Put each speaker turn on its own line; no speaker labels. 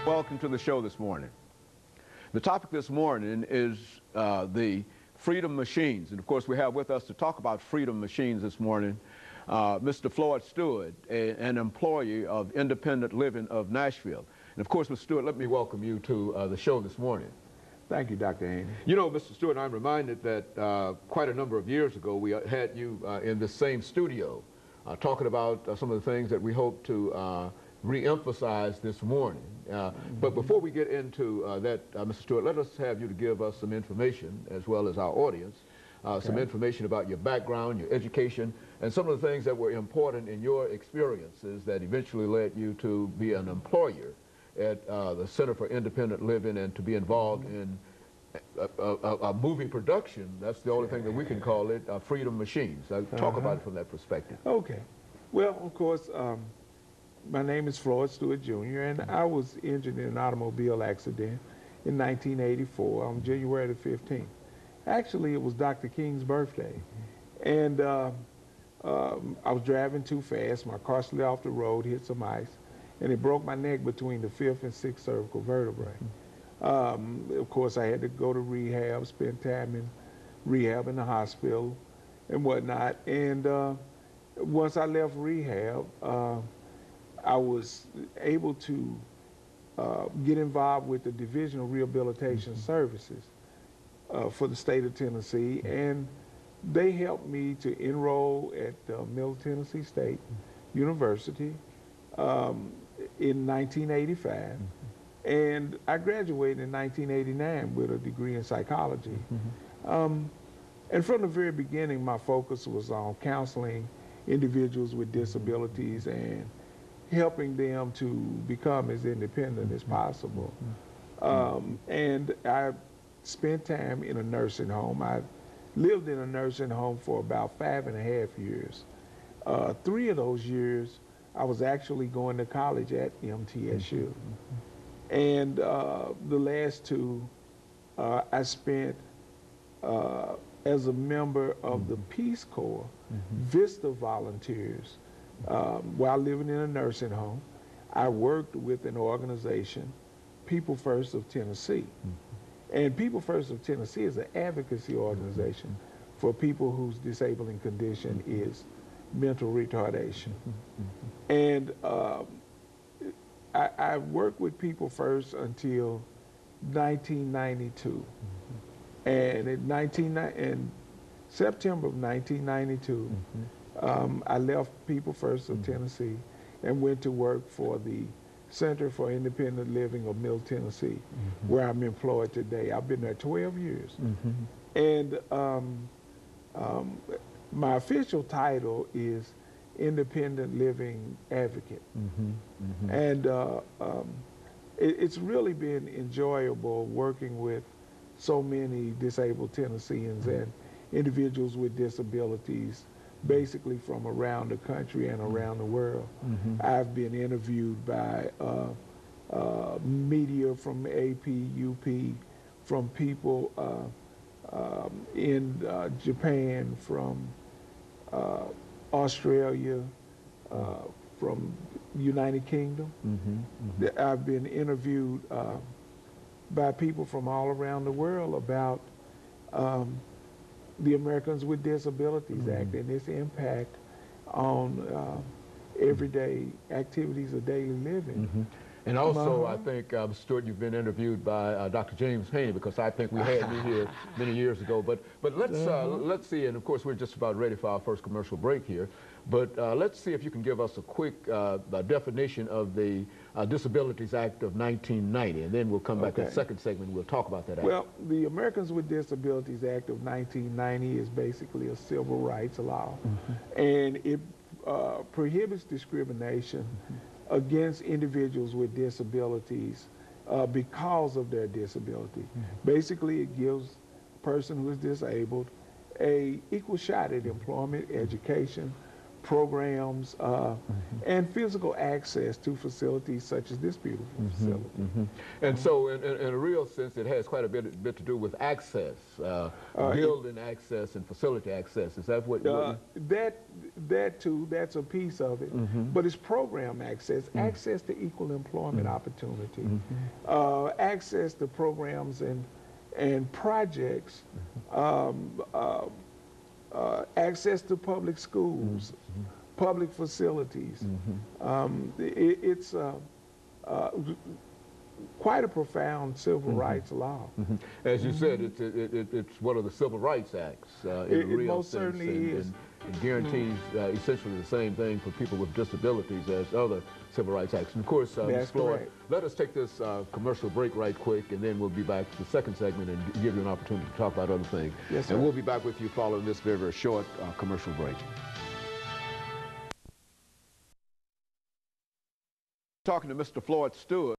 Welcome to the show this morning. The topic this morning is the freedom machines. And of course, we have with us to talk about freedom machines this morning, Mr. FStewart, an employee of Independent Living of Nashville. And of course, Mr. Stewart, let me welcome you to the show this morning.
Thank you, Dr. Haney.
You know, Mr. Stewart, I'm reminded that quite a number of years ago, we had you in the same studio talking about some of the things that we hope to re-emphasize this morning. But before we get into that, Mr. Stewart, let us have you to give us some information, as well as our audience, some information about your background, your education, and some of the things that were important in your experiences that eventually led you to be an employer at the Center for Independent Living and to be involved in a movie production. That's the only thing that we can call it, Freedom Machines. Talk about it from that perspective.
Okay. Well, of course, my name is FStewart Jr., and I was injured in an automobile accident in 1984 on January the 15th. Actually, it was Dr. King's birthday, and I was driving too fast. My car slid off the road, hit some ice, and it broke my neck between the 5th and 6th cervical vertebrae. Of course, I had to go to rehab, spend time in rehab in the hospital and whatnot. And once I left rehab, I was able to get involved with the Division of Rehabilitation Services for the state of Tennessee, and they helped me to enroll at Middle Tennessee State University in 1985, and I graduated in 1989 with a degree in psychology. And from the very beginning, my focus was on counseling individuals with disabilities and helping them to become as independent as possible. And I spent time in a nursing home. I lived in a nursing home for about 5.5 years. 3 of those years, I was actually going to college at MTSU. And the last 2, I spent as a member of the Peace Corps, VISTA volunteers. While living in a nursing home, I worked with an organization, People First of Tennessee. And People First of Tennessee is an advocacy organization for people whose disabling condition is mental retardation. And I worked with People First until 1992. And in September of 1992, I left People First of Tennessee and went to work for the Center for Independent Living of Middle Tennessee, where I'm employed today. I've been there 12 years. And my official title is Independent Living Advocate. And it's really been enjoyable working with so many disabled Tennesseans and individuals with disabilities, basically from around the country and around the world. I've been interviewed by media from AP, UP, from people in Japan, from Australia, from United Kingdom. I've been interviewed by people from all around the world about the Americans with Disabilities Act and its impact on everyday activities of daily living.
And also, I think, Stewart, you've been interviewed by Dr. James Haney, because I think we had you here many years ago. But let's see, and of course, we're just about ready for our first commercial break here. But let's see if you can give us a quick definition of the Disabilities Act of 1990, and then we'll come back to the second segment and we'll talk about that act.
Well, the Americans with Disabilities Act of 1990 is basically a civil rights law, and it prohibits discrimination against individuals with disabilities because of their disability. Basically, it gives a person who is disabled a equal shot at employment, education, programs, and physical access to facilities such as this beautiful facility.
And so in a real sense, it has quite a bit to do with access, building access and facility access. Is that what
that too, that's a piece of it. But it's program access, access to equal employment opportunity, access to programs and projects, access to public schools, public facilities. It's quite a profound civil rights law.
As you said, it's one of the Civil Rights Acts in a real
most
sense,
certainly is.
and guarantees essentially the same thing for people with disabilities as other Civil Rights Acts. And of course, Ms. Floyd,
correct.
let us take this commercial break right quick, and then we'll be back to the second segment and give you an opportunity to talk about other things.
Yes, sir.
And we'll be back with you following this very, very short commercial break. Talking to Mr. FStewart.